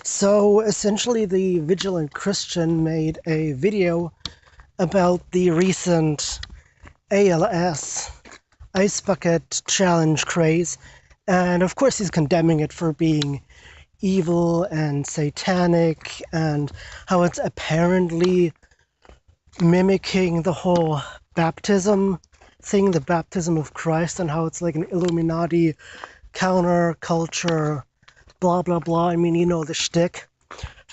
So essentially, the Vigilant Christian made a video about the recent ALS Ice Bucket Challenge craze. And of course, he's condemning it for being evil and satanic, and how it's apparently mimicking the whole baptism thing, the baptism of Christ, and how it's like an Illuminati counterculture, blah, blah, blah. I mean, you know the shtick.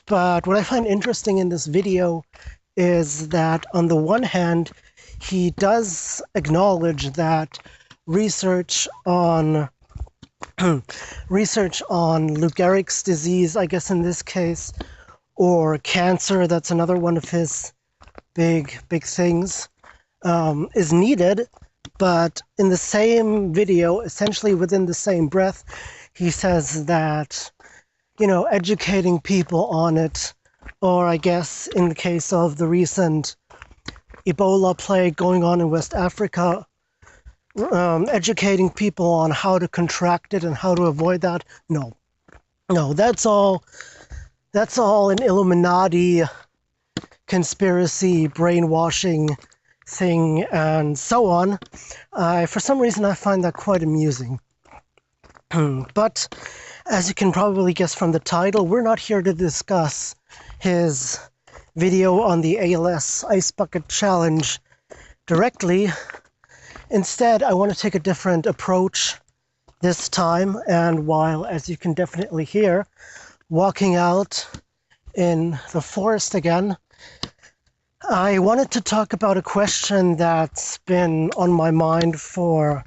But what I find interesting in this video is that on the one hand, he does acknowledge that research on Lou Gehrig's disease, I guess in this case, or cancer, that's another one of his big things, is needed. But in the same video, essentially within the same breath, he says that, you know, educating people on it, or I guess in the case of the recent Ebola plague going on in West Africa, educating people on how to contract it and how to avoid that. No, that's all an Illuminati conspiracy, brainwashing thing, and so on. For some reason, I find that quite amusing. But as you can probably guess from the title, we're not here to discuss his video on the ALS Ice Bucket Challenge directly. Instead, I want to take a different approach this time, and while, as you can definitely hear, walking out in the forest again, I wanted to talk about a question that's been on my mind for,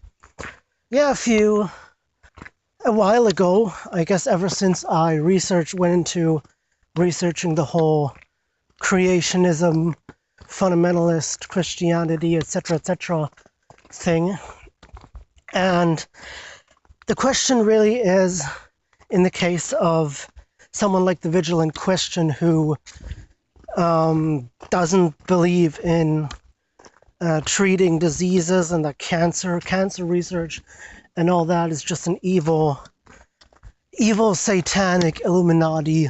a while ago, I guess ever since I went into researching the whole creationism, fundamentalist Christianity, etc., thing. And the question really is, in the case of someone like the Vigilant Christian who doesn't believe in treating diseases, and that cancer research and all that is just an evil satanic Illuminati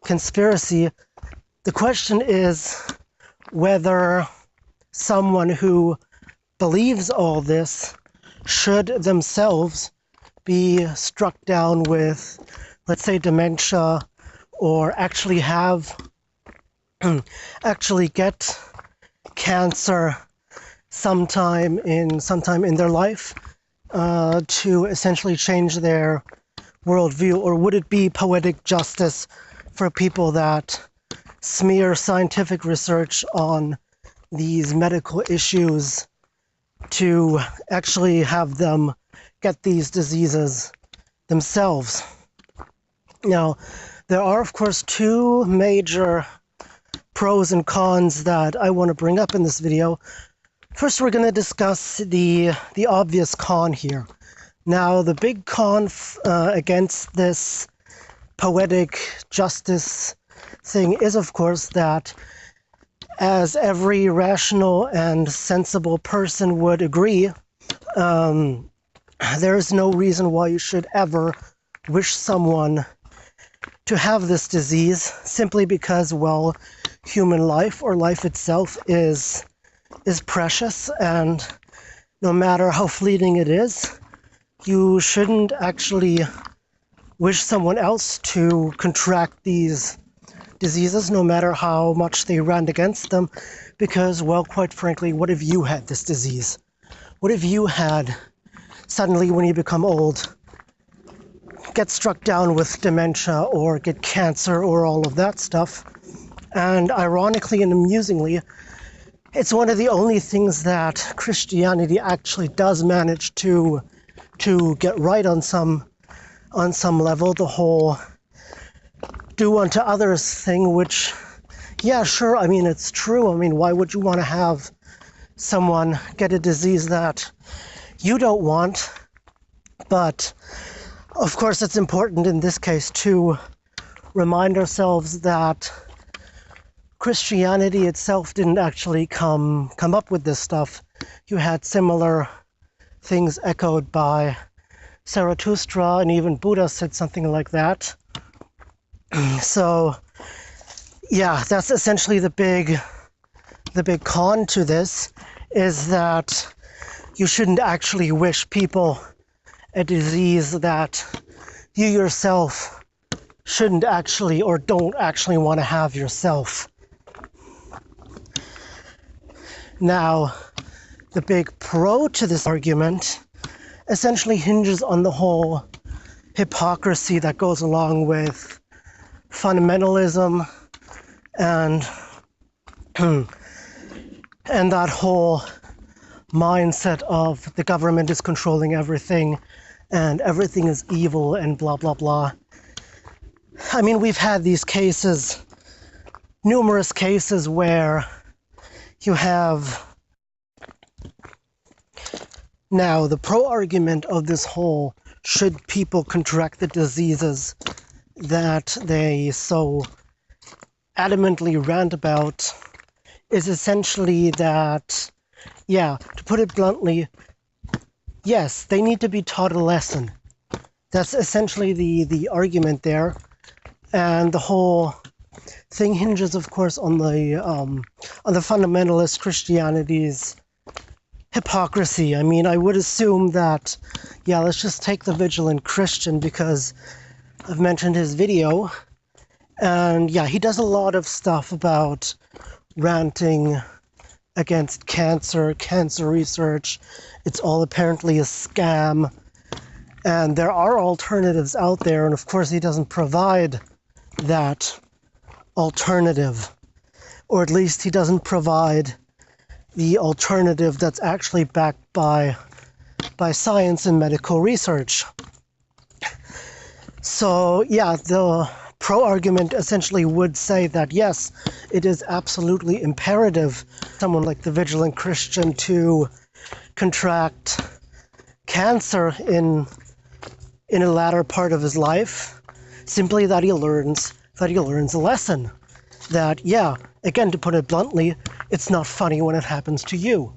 conspiracy. The question is whether someone who believes all this should themselves be struck down with, let's say, dementia, or actually get cancer sometime in their life, to essentially change their worldview. Or would it be poetic justice for people that smear scientific research on these medical issues to actually have them get these diseases themselves? Now, there are, of course, two major pros and cons that I want to bring up in this video. First, we're going to discuss the obvious con here. Now, the big con against this poetic justice thing is, of course, that, as every rational and sensible person would agree, there is no reason why you should ever wish someone to have this disease, simply because, well, human life, or life itself, is precious, and no matter how fleeting it is, you shouldn't actually wish someone else to contract these diseases, no matter how much they rant against them, because, well, quite frankly, what if you had this disease? What if you had, suddenly when you become old, get struck down with dementia, or get cancer, or all of that stuff? And ironically and amusingly, it's one of the only things that Christianity actually does manage to get right on some level, the whole do unto others thing, which, yeah, sure, I mean, it's true. I mean, why would you want to have someone get a disease that you don't want? But, of course, it's important in this case to remind ourselves that Christianity itself didn't actually come up with this stuff. You had similar things echoed by Zarathustra, and even Buddha said something like that. So, yeah, that's essentially the big con to this, is that you shouldn't actually wish people a disease that you yourself shouldn't actually or don't actually want to have yourself. Now, the big pro to this argument essentially hinges on the whole hypocrisy that goes along with fundamentalism and and that whole mindset of the government is controlling everything and everything is evil and blah blah blah. I mean, we've had these cases, numerous cases, where you have now the pro argument of this whole should people contract the diseases that they so adamantly rant about is essentially that, yeah, to put it bluntly, yes, they need to be taught a lesson. That's essentially the argument there. And the whole thing hinges, of course, on the fundamentalist Christianity's hypocrisy. I mean, I would assume that, yeah, let's just take the vigilant Christian, because I've mentioned his video. And yeah, he does a lot of stuff about ranting against cancer research. It's all apparently a scam. And there are alternatives out there. And of course, he doesn't provide that alternative. Or at least he doesn't provide the alternative that's actually backed by science and medical research. So yeah, the pro argument essentially would say that yes, it is absolutely imperative for someone like the vigilant Christian to contract cancer in a latter part of his life, simply that he learns a lesson. That, yeah, again, to put it bluntly, it's not funny when it happens to you.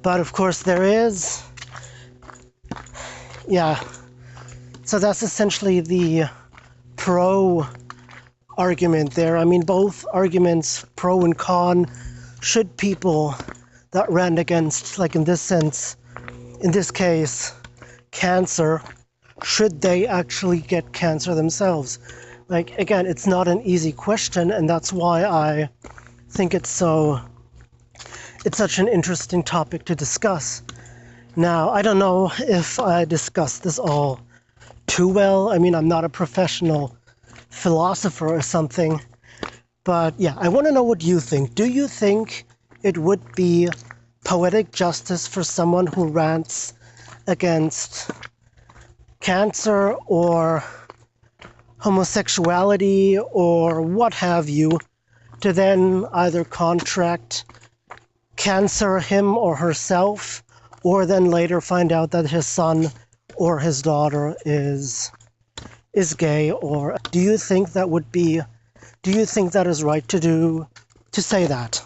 But of course there is, yeah, so that's essentially the pro argument there. I mean, both arguments, pro and con, should people that rant against, like in this sense, in this case, cancer, should they actually get cancer themselves? Like, again, it's not an easy question, and that's why I think it's such an interesting topic to discuss. Now, I don't know if I discussed this all too well. I mean, I'm not a professional philosopher or something, but yeah, I want to know what you think. Do you think it would be poetic justice for someone who rants against cancer or homosexuality or what have you to then either contract cancer, him or herself, or then later find out that his son or his daughter is gay? Or do you think that is right to say that?